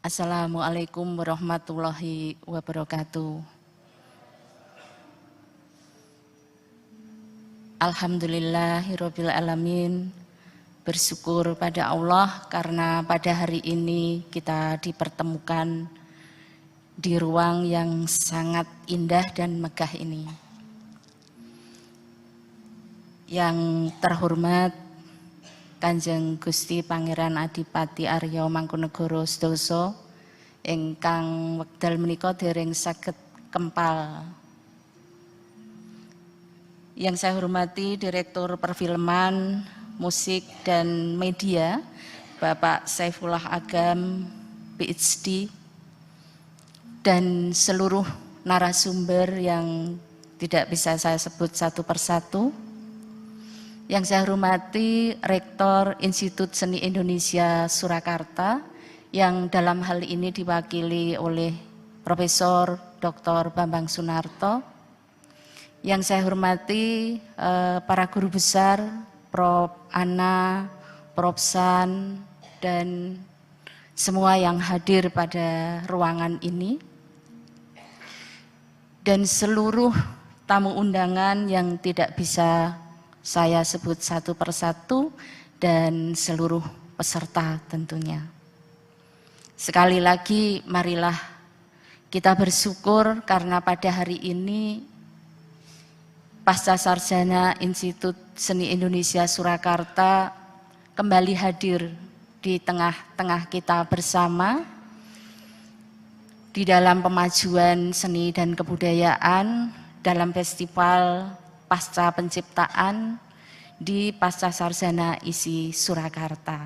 Assalamualaikum warahmatullahi wabarakatuh. Alhamdulillahirabbil alamin. Bersyukur pada Allah karena pada hari ini kita dipertemukan di ruang yang sangat indah dan megah ini. Yang terhormat Kanjeng Gusti Pangeran Adipati Arya Mangkunegara Sedasa ingkang wekdal menika dereng saged kempal. Yang saya hormati Direktur Perfilman, Musik dan Media Bapak Saifullah Agam, PhD, dan seluruh narasumber yang tidak bisa saya sebut satu persatu. Yang saya hormati Rektor Institut Seni Indonesia Surakarta yang dalam hal ini diwakili oleh Profesor Dr. Bambang Sunarto. Yang saya hormati para guru besar, Prof. Ana, Prof. San, dan semua yang hadir pada ruangan ini. Dan seluruh tamu undangan yang tidak bisa saya sebut satu persatu dan seluruh peserta tentunya. Sekali lagi marilah kita bersyukur karena pada hari ini Pascasarjana Institut Seni Indonesia Surakarta kembali hadir di tengah-tengah kita bersama di dalam pemajuan seni dan kebudayaan dalam festival Pasca Penciptaan di Pascasarjana ISI Surakarta.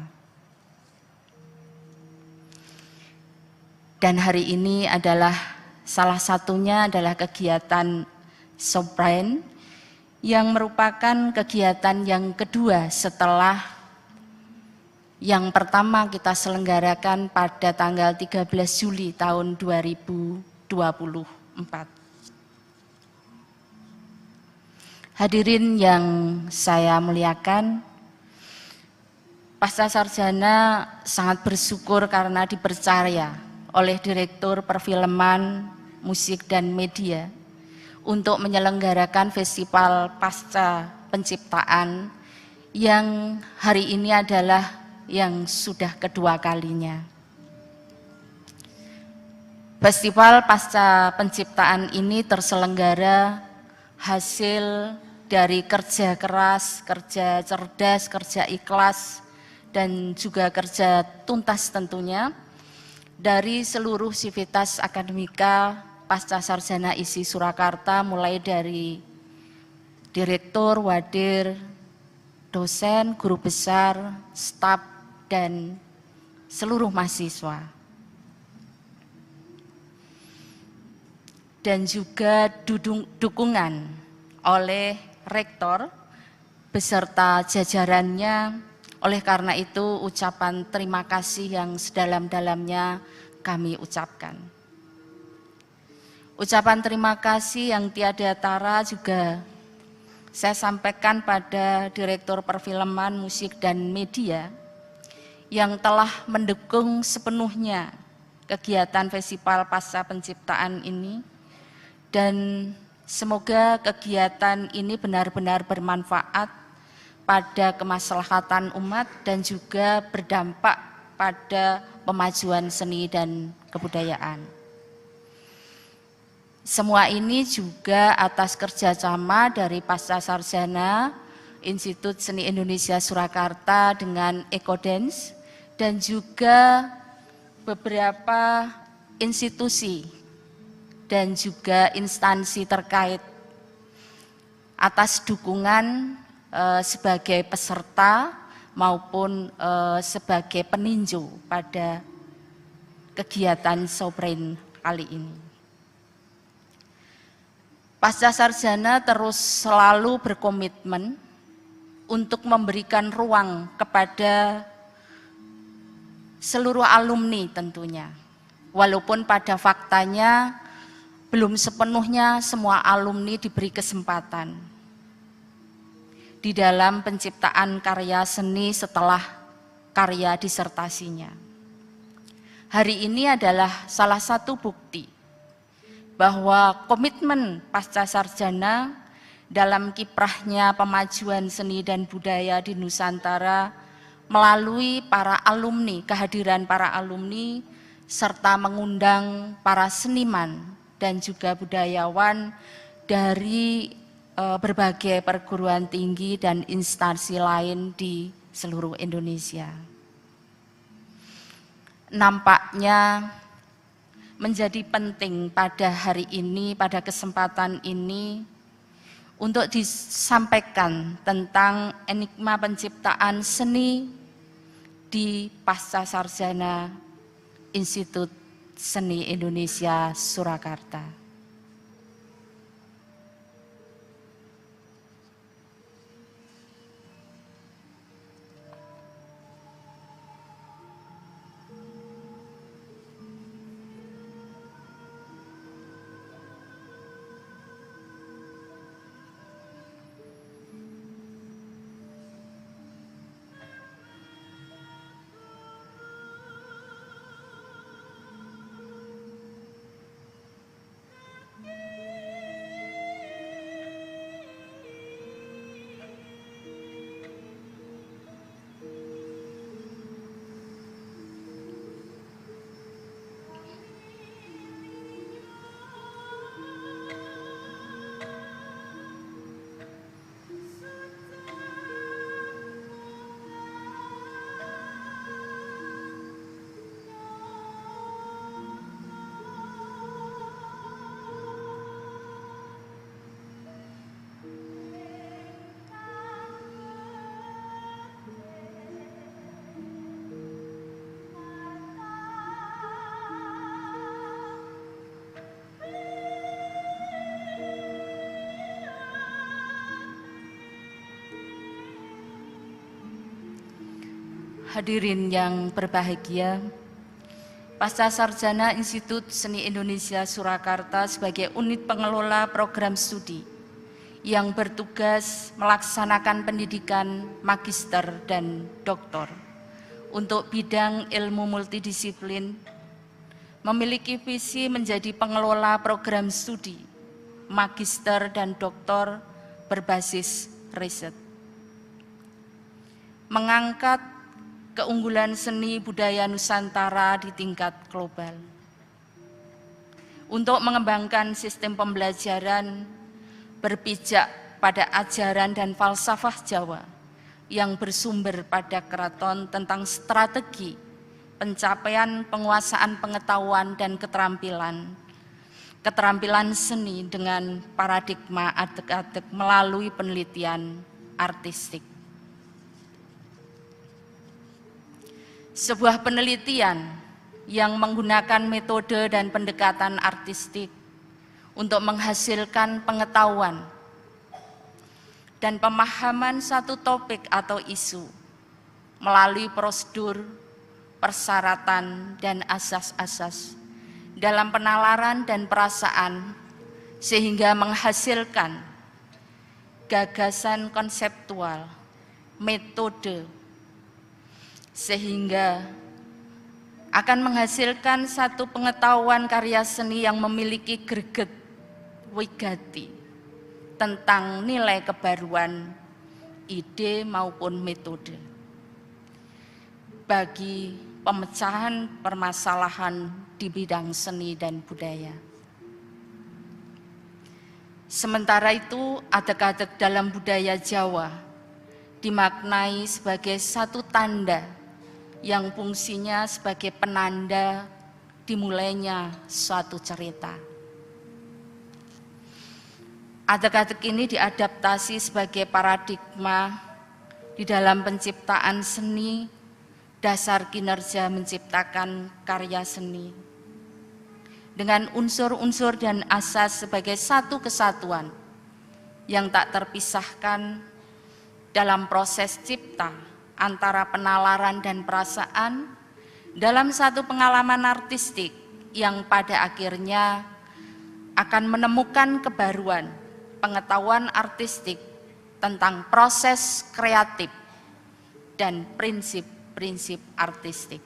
Dan hari ini adalah salah satunya adalah kegiatan Sobrain yang merupakan kegiatan yang kedua setelah yang pertama kita selenggarakan pada tanggal 13 Juli tahun 2024. Hadirin yang saya muliakan, Pascasarjana sangat bersyukur karena dipercaya oleh Direktur Perfilman, Musik dan Media untuk menyelenggarakan Festival Pasca Penciptaan yang hari ini adalah yang sudah kedua kalinya. Festival Pasca Penciptaan ini terselenggara hasil dari kerja keras, kerja cerdas, kerja ikhlas, dan juga kerja tuntas tentunya dari seluruh sivitas akademika Pascasarjana ISI Surakarta, mulai dari direktur, wadir, dosen, guru besar, staf, dan seluruh mahasiswa. Dan juga dukungan oleh rektor beserta jajarannya. Oleh karena itu ucapan terima kasih yang sedalam-dalamnya kami ucapkan. Ucapan terima kasih yang tiada tara juga saya sampaikan pada Direktur Perfilman, Musik dan Media yang telah mendukung sepenuhnya kegiatan Festival Pasca Penciptaan ini. Dan semoga kegiatan ini benar-benar bermanfaat pada kemaslahatan umat dan juga berdampak pada pemajuan seni dan kebudayaan. Semua ini juga atas kerjasama dari Pascasarjana Institut Seni Indonesia Surakarta dengan Ekodance dan juga beberapa institusi dan juga instansi terkait atas dukungan sebagai peserta maupun sebagai peninjau pada kegiatan Sobrain kali ini. Pascasarjana terus selalu berkomitmen untuk memberikan ruang kepada seluruh alumni tentunya. Walaupun pada faktanya belum sepenuhnya semua alumni diberi kesempatan di dalam penciptaan karya seni setelah karya disertasinya. hari ini adalah salah satu bukti bahwa komitmen pasca sarjana dalam kiprahnya pemajuan seni dan budaya di Nusantara melalui para alumni, kehadiran para alumni, serta mengundang para seniman dan juga budayawan dari berbagai perguruan tinggi dan instansi lain di seluruh Indonesia. Nampaknya menjadi penting pada hari ini, pada kesempatan ini, untuk disampaikan tentang enigma penciptaan seni di Pasca Sarjana Institut Seni Indonesia Surakarta. Hadirin yang berbahagia, Pasca Sarjana Institut Seni Indonesia Surakarta sebagai unit pengelola program studi yang bertugas melaksanakan pendidikan magister dan doktor untuk bidang ilmu multidisiplin, memiliki visi menjadi pengelola program studi magister dan doktor berbasis riset, mengangkat keunggulan seni budaya Nusantara di tingkat global, untuk mengembangkan sistem pembelajaran berpijak pada ajaran dan falsafah Jawa yang bersumber pada keraton tentang strategi pencapaian penguasaan pengetahuan dan keterampilan seni dengan paradigma adek-adek melalui penelitian artistik. Sebuah penelitian yang menggunakan metode dan pendekatan artistik untuk menghasilkan pengetahuan dan pemahaman satu topik atau isu melalui prosedur, persyaratan, dan asas-asas dalam penalaran dan perasaan sehingga menghasilkan gagasan konseptual, metode, sehingga akan menghasilkan satu pengetahuan karya seni yang memiliki greget wigati tentang nilai kebaruan, ide maupun metode bagi pemecahan permasalahan di bidang seni dan budaya. Sementara itu, adek-adek dalam budaya Jawa dimaknai sebagai satu tanda yang fungsinya sebagai penanda dimulainya suatu cerita. Adek-adek ini diadaptasi sebagai paradigma di dalam penciptaan seni, dasar kinerja menciptakan karya seni, dengan unsur-unsur dan asas sebagai satu kesatuan yang tak terpisahkan dalam proses cipta antara penalaran dan perasaan dalam satu pengalaman artistik yang pada akhirnya akan menemukan kebaruan pengetahuan artistik tentang proses kreatif dan prinsip-prinsip artistik.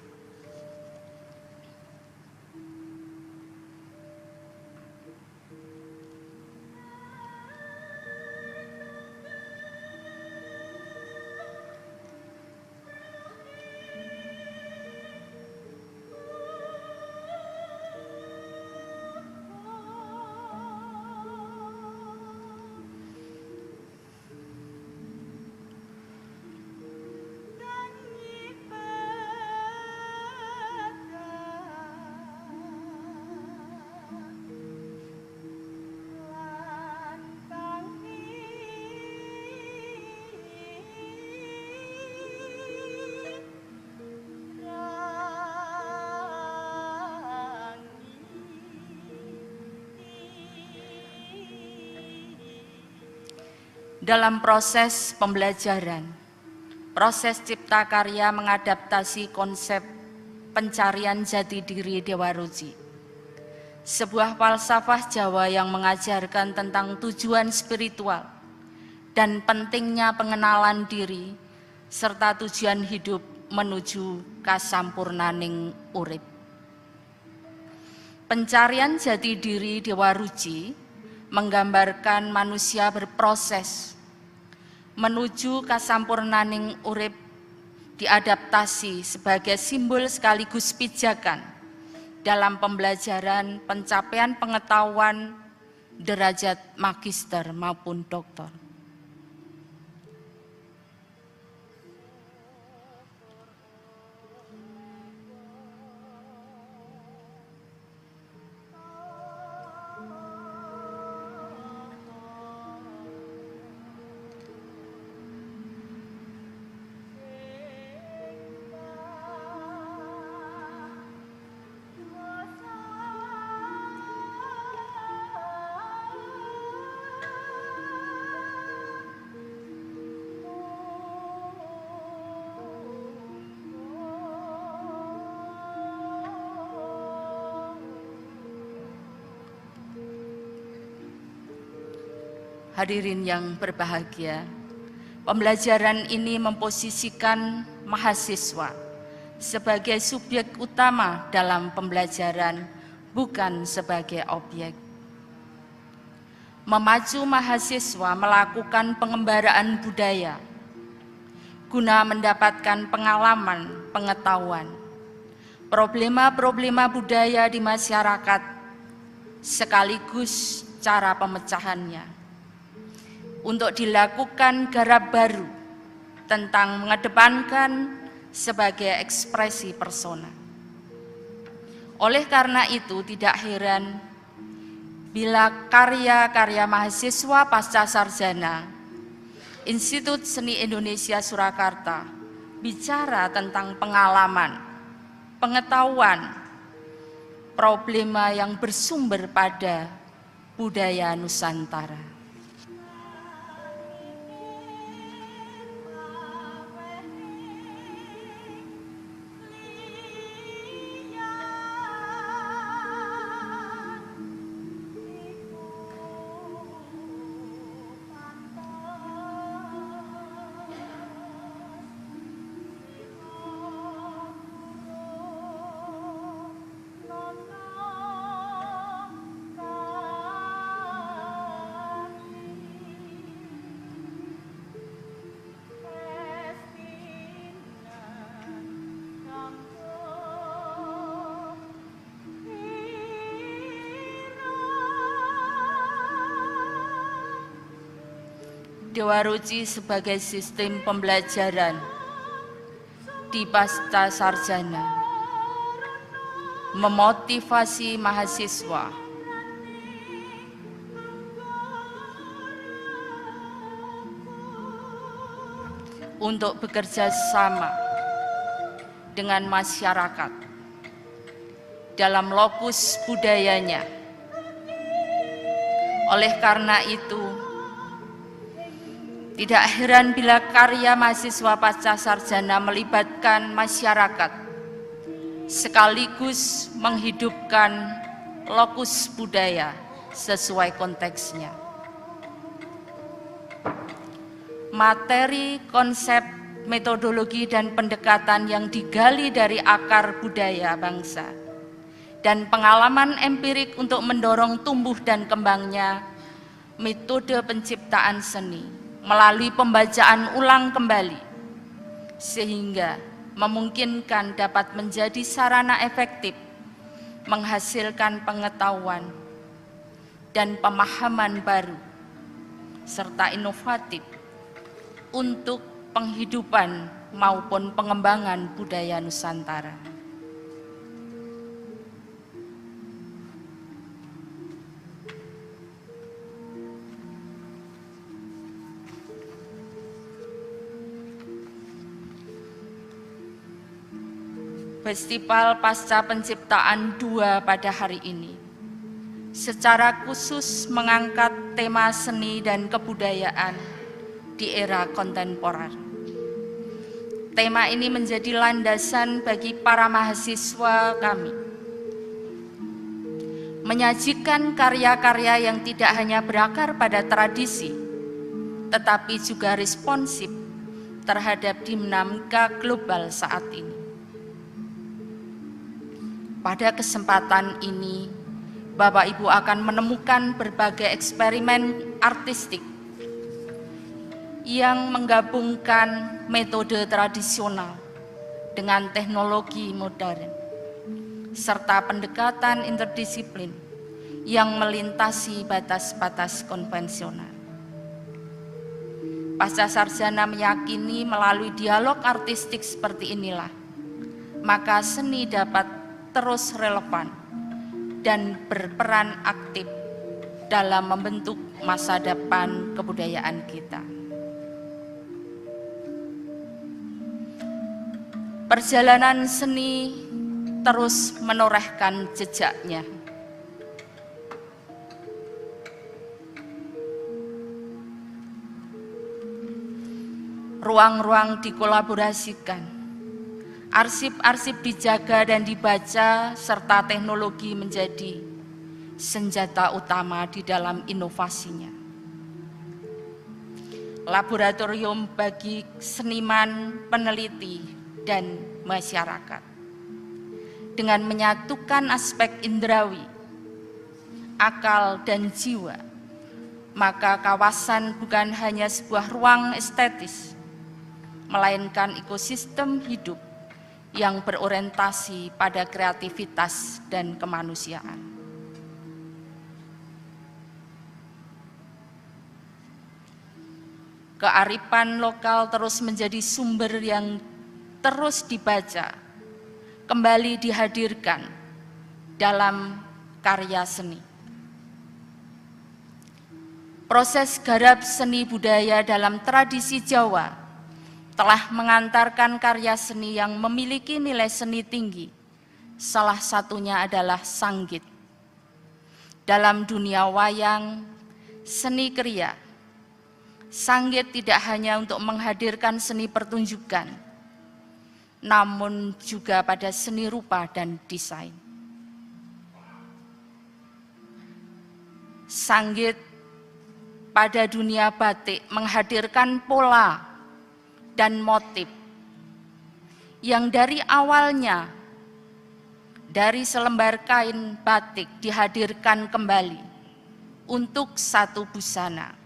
Dalam proses pembelajaran, proses cipta karya mengadaptasi konsep pencarian jati diri Dewa Ruci, sebuah falsafah Jawa yang mengajarkan tentang tujuan spiritual dan pentingnya pengenalan diri serta tujuan hidup menuju kasampurnaning urip. Pencarian jati diri Dewa Ruci menggambarkan manusia berproses menuju kasampurnaning urip, diadaptasi sebagai simbol sekaligus pijakan dalam pembelajaran pencapaian pengetahuan derajat magister maupun doktor. Hadirin yang berbahagia, pembelajaran ini memposisikan mahasiswa sebagai subjek utama dalam pembelajaran, bukan sebagai objek. Memacu mahasiswa melakukan pengembaraan budaya guna mendapatkan pengalaman, pengetahuan, problema-problema budaya di masyarakat, sekaligus cara pemecahannya, untuk dilakukan garap baru tentang mengedepankan sebagai ekspresi persona. Oleh karena itu tidak heran bila karya-karya mahasiswa pasca sarjana Institut Seni Indonesia Surakarta bicara tentang pengalaman, pengetahuan, problema yang bersumber pada budaya Nusantara. Dewa Ruci sebagai sistem pembelajaran di pasca sarjana memotivasi mahasiswa untuk bekerja sama dengan masyarakat dalam lokus budayanya. Oleh karena itu, tidak heran bila karya mahasiswa pasca sarjana melibatkan masyarakat, sekaligus menghidupkan lokus budaya sesuai konteksnya. Materi, konsep, metodologi, dan pendekatan yang digali dari akar budaya bangsa, dan pengalaman empirik untuk mendorong tumbuh dan kembangnya metode penciptaan seni melalui pembacaan ulang kembali, sehingga memungkinkan dapat menjadi sarana efektif menghasilkan pengetahuan dan pemahaman baru serta inovatif untuk penghidupan maupun pengembangan budaya Nusantara. Festival Pasca Penciptaan 2 pada hari ini secara khusus mengangkat tema seni dan kebudayaan di era kontemporer. Tema ini menjadi landasan bagi para mahasiswa kami, menyajikan karya-karya yang tidak hanya berakar pada tradisi, tetapi juga responsif terhadap dinamika global saat ini. Pada kesempatan ini, Bapak Ibu akan menemukan berbagai eksperimen artistik yang menggabungkan metode tradisional dengan teknologi modern, serta pendekatan interdisiplin yang melintasi batas-batas konvensional. Pascasarjana meyakini melalui dialog artistik seperti inilah, maka seni dapat terus relevan dan berperan aktif dalam membentuk masa depan kebudayaan kita. Perjalanan seni terus menorehkan jejaknya. Ruang-ruang dikolaborasikan, arsip-arsip dijaga dan dibaca, serta teknologi menjadi senjata utama di dalam inovasinya. Laboratorium bagi seniman, peneliti, dan masyarakat. Dengan menyatukan aspek indrawi, akal, dan jiwa, maka kawasan bukan hanya sebuah ruang estetis, melainkan ekosistem hidup yang berorientasi pada kreativitas dan kemanusiaan. Kearifan lokal terus menjadi sumber yang terus dibaca, kembali dihadirkan dalam karya seni. Proses garap seni budaya dalam tradisi Jawa telah mengantarkan karya seni yang memiliki nilai seni tinggi. Salah satunya adalah sanggit. Dalam dunia wayang, seni kriya, sanggit tidak hanya untuk menghadirkan seni pertunjukan, namun juga pada seni rupa dan desain. Sanggit pada dunia batik menghadirkan pola dan motif yang dari awalnya dari selembar kain batik dihadirkan kembali untuk satu busana.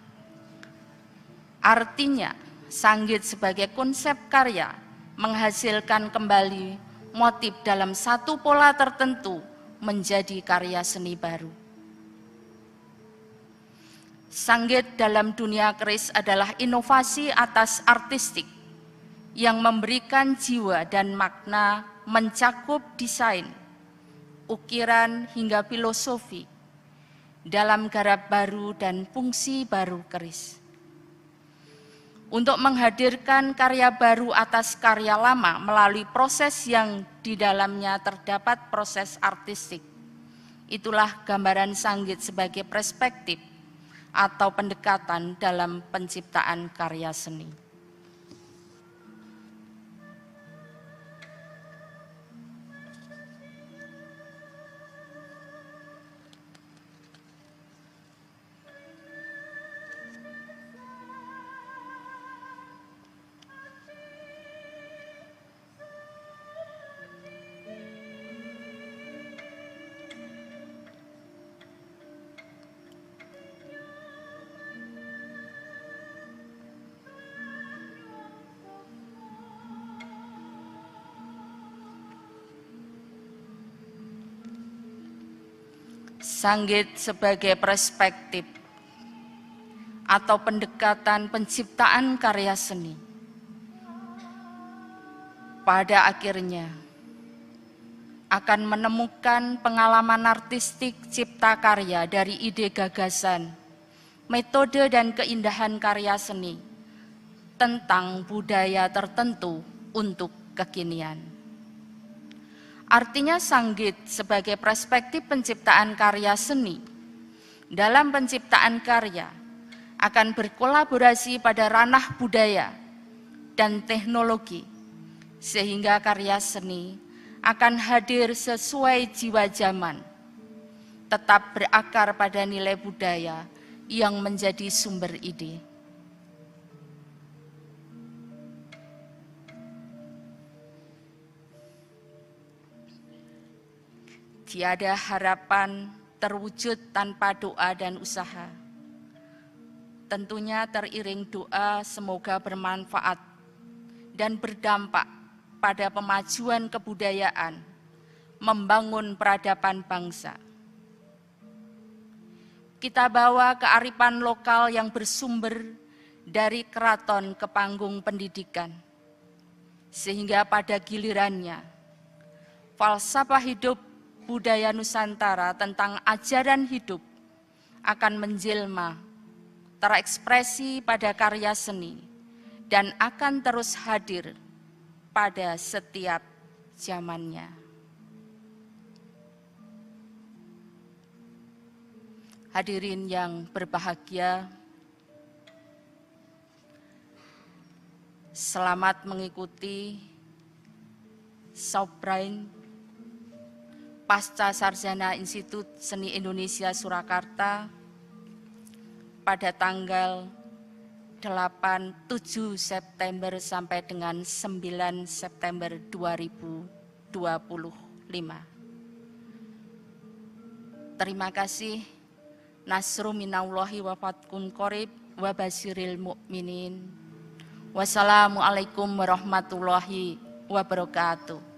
Artinya, sanggit sebagai konsep karya menghasilkan kembali motif dalam satu pola tertentu menjadi karya seni baru. Sanggit dalam dunia keris adalah inovasi atas artistik yang memberikan jiwa dan makna mencakup desain, ukiran hingga filosofi dalam garap baru dan fungsi baru keris. Untuk menghadirkan karya baru atas karya lama melalui proses yang di dalamnya terdapat proses artistik. Itulah gambaran sanggit sebagai perspektif atau pendekatan dalam penciptaan karya seni. Sanggit sebagai perspektif atau pendekatan penciptaan karya seni. Pada akhirnya akan menemukan pengalaman artistik cipta karya dari ide gagasan, metode dan keindahan karya seni tentang budaya tertentu untuk kekinian. Artinya sanggit sebagai perspektif penciptaan karya seni. Dalam penciptaan karya akan berkolaborasi pada ranah budaya dan teknologi, sehingga karya seni akan hadir sesuai jiwa zaman, tetap berakar pada nilai budaya yang menjadi sumber ide. Tiada harapan terwujud tanpa doa dan usaha. Tentunya teriring doa semoga bermanfaat dan berdampak pada pemajuan kebudayaan, membangun peradaban bangsa. Kita bawa kearifan lokal yang bersumber dari keraton ke panggung pendidikan, sehingga pada gilirannya, falsafah hidup budaya Nusantara tentang ajaran hidup akan menjelma, terekspresi pada karya seni, dan akan terus hadir pada setiap zamannya. Hadirin yang berbahagia, selamat mengikuti Saubrain Pasca Sarjana Institut Seni Indonesia Surakarta pada tanggal 7 September sampai dengan 9 September 2025. Terima kasih. Nasru minallahi wa fathun qorib wa basyiril mu'minin. Wassalamualaikum warahmatullahi wabarakatuh.